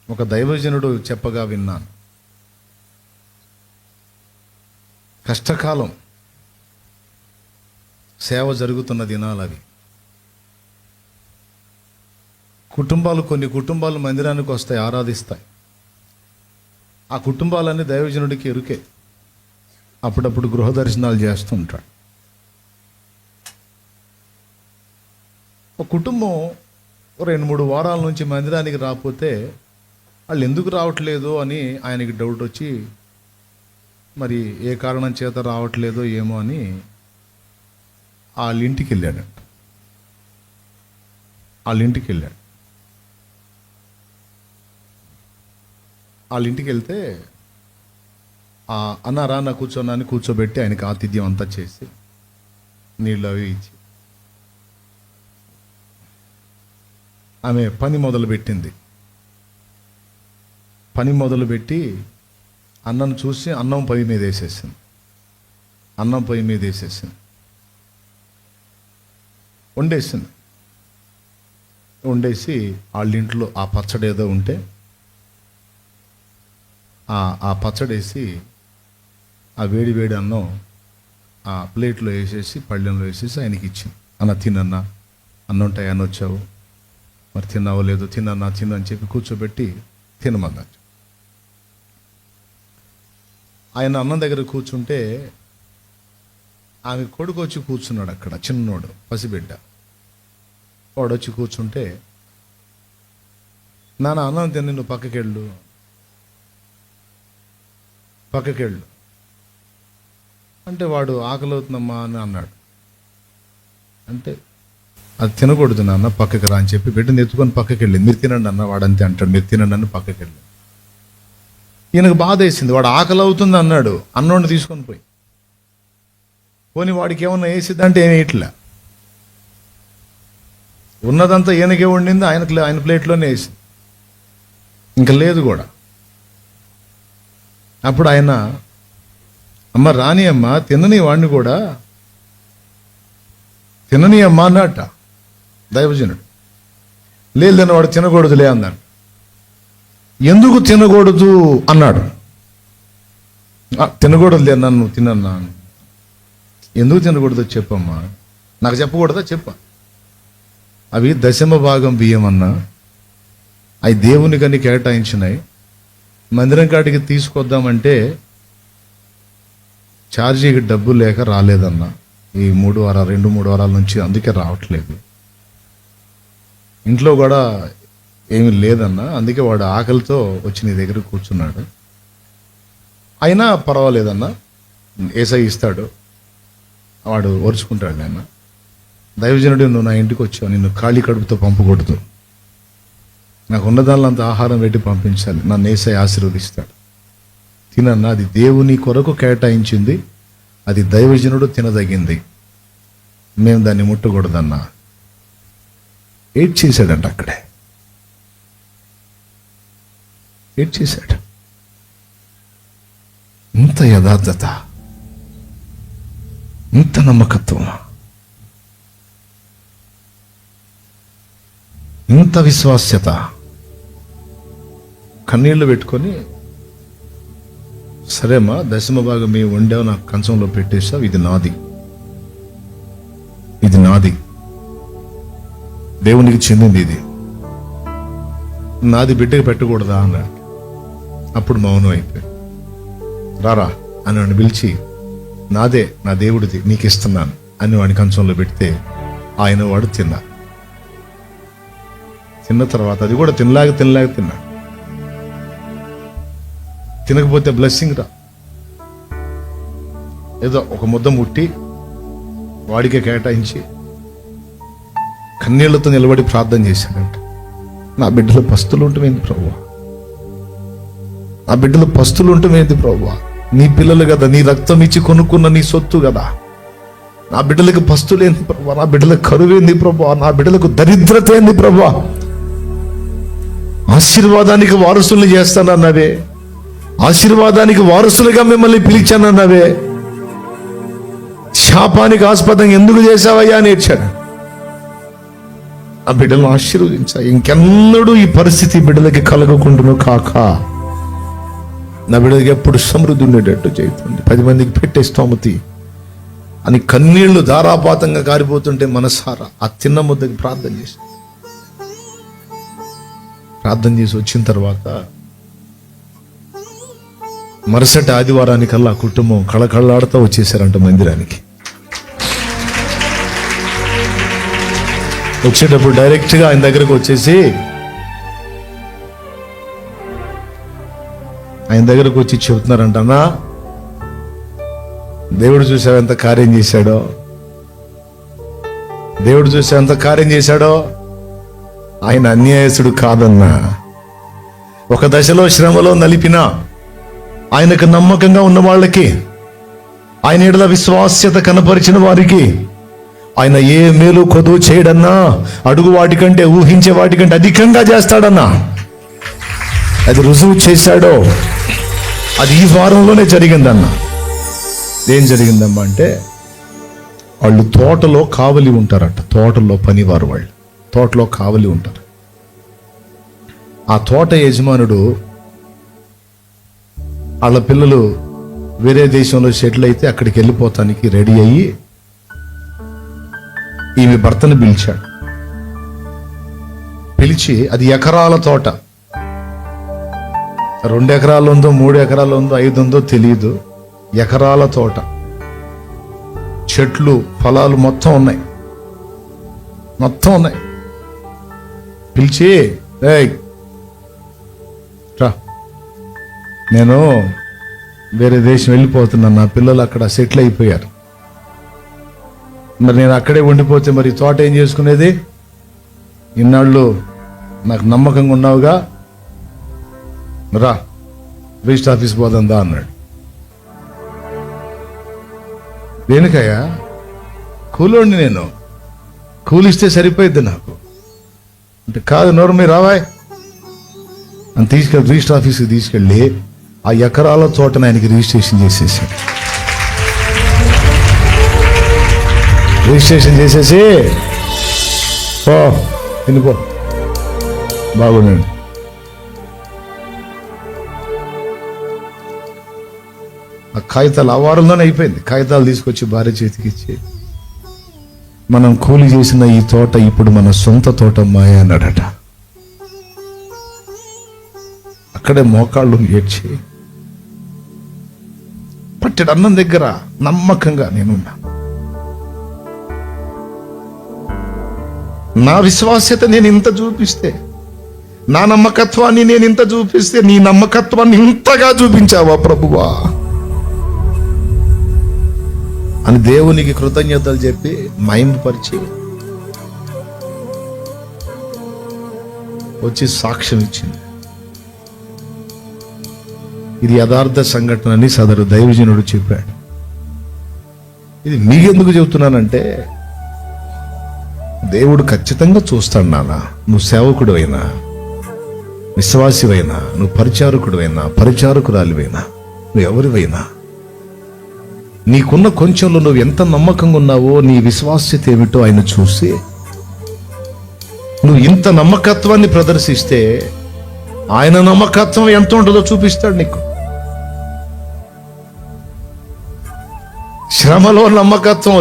ఒక దైవజనుడు చెప్పగా విన్నాను. కష్టకాలం, సేవ జరుగుతున్న దినాలు అవి. కొన్ని కుటుంబాలు మందిరానికి వస్తాయి, ఆరాధిస్తాయి. ఆ కుటుంబాలన్నీ దైవజనుడికి ఎరుకే. అప్పుడప్పుడు గృహ దర్శనాలు చేస్తుంటాడు. ఒక కుటుంబం 2-3 వారాల నుంచి మందిరానికి రాకపోతే వాళ్ళు ఎందుకు రావట్లేదు అని ఆయనకి డౌట్ వచ్చి, మరి ఏ కారణం చేత రావట్లేదో ఏమో అని వాళ్ళ ఇంటికి వెళ్ళాడు. వాళ్ళ ఇంటికి వెళ్తే అన్నారా నా కూర్చోన్నాని కూర్చోబెట్టి ఆయనకి ఆతిథ్యం అంతా చేసి నీళ్ళు అవి ఇచ్చి ఆమె పని మొదలుపెట్టి అన్నను చూసి అన్నం పొయ్యి మీద వేసేసింది. వండేసి వాళ్ళ ఇంట్లో ఆ పచ్చడి ఏదో ఉంటే ఆ పచ్చడేసి ఆ వేడి అన్నం ఆ ప్లేట్లో వేసేసి పళ్ళెంలో వేసేసి ఆయనకి ఇచ్చింది. అన్న తినన్నా, అన్నం ఉంటాయి అని వచ్చావు, మరి తిన్నావో లేదో, తినన్నా తినని చెప్పి కూర్చోబెట్టి తినమన్నారు. ఆయన అన్నం దగ్గర కూర్చుంటే ఆమె కొడుకు వచ్చి కూర్చున్నాడు అక్కడ, చిన్నోడు పసిబిడ్డ. వాడు వచ్చి కూర్చుంటే, నాన్న అన్నం తిని నువ్వు పక్కకెళ్ళు అంటే వాడు ఆకలి అవుతుందమ్మా అని అన్నాడు. అంటే అది తినకూడదు నాన్న, పక్కకి రా అని చెప్పి బిడ్డను ఎత్తుకొని పక్కకి వెళ్ళింది. మీరు తినండి అన్న, వాడంతే అంటాడు, మీరు తినండి అని పక్కకి వెళ్ళింది. ఈయనకు బాధ వేసింది. వాడు ఆకలి అవుతుంది అన్నాడు, అన్నోడిని తీసుకొని పోని వాడికి ఏమన్నా వేసిద్దంటే ఏమి ఇట్లా ఉన్నదంతా ఈయనకే వండింది, ఆయన ప్లేట్లోనే వేసింది, ఇంకా లేదు కూడా. అప్పుడు ఆయన, అమ్మ రాని అమ్మ తినని వాడిని కూడా తినని అమ్మ అన్నట్ట దైవజనుడు. లేదని వాడు తినకూడదులే అన్నాడు. ఎందుకు తినకూడదు అన్నాడు. తినకూడదులే నన్ను తినన్నా. ఎందుకు తినకూడదు చెప్పమ్మా, నాకు చెప్పకూడదా చెప్ప. అవి 10వ భాగం బియ్యం అన్నా, అవి దేవునికని కేటాయించినాయి. మందిరం కాడికి తీసుకొద్దామంటే ఛార్జీకి డబ్బు లేక రాలేదన్నా. ఈ 2-3 వారాల నుంచి అందుకే రావట్లేదు. ఇంట్లో కూడా ఏమీ లేదన్నా, అందుకే వాడు ఆకలితో వచ్చి నీ దగ్గర కూర్చున్నాడు. అయినా పర్వాలేదన్నా, ఏసై ఇస్తాడు, వాడు ఓర్చుకుంటాడు. ఆయన దైవజనుడు, నువ్వు నా ఇంటికి వచ్చావు, నిన్ను ఖాళీ కడుపుతో పంపకూడదు, నాకు ఉన్నదాన్నంత ఆహారం పెట్టి పంపించాలి, నన్ను ఏసై ఆశీర్వదిస్తాడు. తినన్నా, అది దేవుని కొరకు కేటాయించింది, అది దైవజనుడు తినదగింది, మేము దాన్ని ముట్టకూడదన్నా. ఏడ్ చేశాడంట అక్కడే, ఏడ్ చేశాడు. ఇంత యథార్థత, ఇంత నమ్మకత్వం, ఇంత విశ్వాస్యత. కన్నీళ్లు పెట్టుకొని, సరేమ్మా 10వ భాగం మీ వండావు, నాకు కంచంలో పెట్టేసావు, ఇది నాది, దేవునికి చెందింది, ఇది నాది, బిడ్డకి పెట్టకూడదా అన్నాడు. అప్పుడు మౌనం అయిపోయాడు. రారా అని వాడిని పిలిచి, నాదే, నా దేవుడిది, నీకు ఇస్తున్నాను అని వాడిని కంచంలో పెడితే వాడు తిన్న తర్వాత అది కూడా తినలాగా తిన్నాడు. తినకపోతే బ్లెస్సింగ్ రా, ఏదో ఒక ముద్ద ముట్టి వాడికే కేటాయించి కన్నీళ్లతో నిలబడి ప్రార్థన చేశాడంట. నా బిడ్డలు పస్తులు ఉంటమేంది ప్రభువా, నా బిడ్డలు పస్తులు ఉంటమేంది ప్రభువా, నీ పిల్లలు కదా, నీ రక్తం ఇచ్చి కొనుక్కున్న నీ సొత్తు కదా, నా బిడ్డలకు పస్తులేంది ప్రభువా, నా బిడ్డలకు కరువేంది ప్రభువా, నా బిడ్డలకు దరిద్రత ఏంది ప్రభువా, ఆశీర్వాదానికి వారసుల్ని చేస్తానన్నావే, ఆశీర్వాదానికి వారసులుగా మిమ్మల్ని పిలిచానన్నావే, శాపానికి ఆస్పదంగా ఎందుకు చేశావయ్యా అని ఏడ్చాడు. ఆ బిడ్డలను ఆశీర్వదించా. ఇంకెన్నడూ ఈ పరిస్థితి బిడ్డలకి కలగకుండాను కాక నా బిడ్డలకి ఎప్పుడు సమృద్ధి ఉండేటట్టు చేస్తుంది. 10 మందికి పెట్టే స్తోమతి అని కన్నీళ్లు ధారాపాతంగా కారిపోతుంటే మనసారా ఆ తిన్న ముద్దకి ప్రార్థన చేసి వచ్చిన తర్వాత మరుసటి ఆదివారానికల్లా ఆ కుటుంబం కళకళలాడుతూ వచ్చేసారంట మందిరానికి. వచ్చేటప్పుడు డైరెక్ట్గా ఆయన దగ్గరకు వచ్చేసి చెబుతున్నారంట, అన్నా దేవుడు చూసావు ఎంత కార్యం చేశాడో, దేవుడు చూసావు ఎంత కార్యం చేశాడో. ఆయన అన్యాయసుడు కాదన్నా. ఒక దశలో శ్రమలో నలిపినా ఆయనకు నమ్మకంగా ఉన్న వాళ్ళకి, ఆయన ఎడల విశ్వాస్యత కనపరిచిన వారికి ఆయన ఏ మేలు కొదువు చేయడన్నా, అడుగు వాటికంటే ఊహించే వాటికంటే అధికంగా చేస్తాడన్నా. అది రుజువు చేశాడో. అది ఈ వారంలోనే జరిగిందన్నా. ఏం జరిగిందమ్మా అంటే, వాళ్ళు తోటలో కావలి ఉంటారట. తోటలో పనివారు వాళ్ళు తోటలో కావలి ఉంటారు. ఆ తోట యజమానుడు వాళ్ళ పిల్లలు వేరే దేశంలో సెటిల్ అయితే అక్కడికి వెళ్ళిపోతానికి రెడీ అయ్యి ఈమె భర్తను పిలిచి, అది ఎకరాల తోట, 2 ఎకరాలు ఉందో 3 ఎకరాలు ఉందో 5 ఉందో తెలియదు. ఎకరాల తోట, చెట్లు ఫలాలు మొత్తం ఉన్నాయి. పిలిచి, రా, నేను వేరే దేశం వెళ్ళిపోతున్నాను, నా పిల్లలు అక్కడ సెటిల్ అయిపోయారు, మరి నేను అక్కడే ఉండిపోతే మరి తోట ఏం చేసుకునేది? ఇన్నాళ్ళు నాకు నమ్మకంగా ఉన్నావుగా, రా రిజిస్టర్ ఆఫీస్ పోదందా అన్నాడు. దేనికయ్యా? కూలోండి, నేను కూలిస్తే సరిపోయిద్ది నాకు అంటే. కాదు, నోరు మీరు రావాయ్ అని తీసుకెళ్ళి రిజిస్టర్ ఆఫీస్కి తీసుకెళ్ళి ఆ ఎకరాల తోటను ఆయనకి రిజిస్ట్రేషన్ చేసేసి ఓ వెళ్ళిపో బాగున్నాడు. ఆ కాగితాలు ఆ వారంలోనే అయిపోయింది. కాగితాలు తీసుకొచ్చి భార్య చేతికి ఇచ్చి, మనం కూలి చేసిన ఈ తోట ఇప్పుడు మన సొంత తోట మాయ అన్నాడట. అక్కడే మోకాళ్ళు ఏడ్చి, పట్టెడు అన్నం దగ్గర నమ్మకంగా నేనున్నా. నా విశ్వాస్యత నేను ఇంత చూపిస్తే, నా నమ్మకత్వాన్ని నేను ఇంత చూపిస్తే, నీ నమ్మకత్వాన్ని ఇంతగా చూపించావా ప్రభువా అని దేవునికి కృతజ్ఞతలు చెప్పి మహిమపరిచి వచ్చి సాక్ష్యం ఇచ్చింది. ఇది యథార్థ సంఘటన అని సదరు దైవజనుడు చెప్పాడు. ఇది మీకెందుకు చెబుతున్నానంటే, దేవుడు ఖచ్చితంగా చూస్తాడు నాన్న. నువ్వు సేవకుడు అయినా, విశ్వాసివైనా, నువ్వు పరిచారకురాలివైనా, నువ్వు ఎవరివైనా, నీకున్న కొంచెంలో నువ్వు ఎంత నమ్మకంగా ఉన్నావో, నీ విశ్వాస్యత ఏమిటో ఆయన చూసి, నువ్వు ఇంత నమ్మకత్వాన్ని ప్రదర్శిస్తే ఆయన నమ్మకత్వం ఎంత ఉంటుందో చూపిస్తాడు నీకు. శ్రమలో నమ్మకత్వం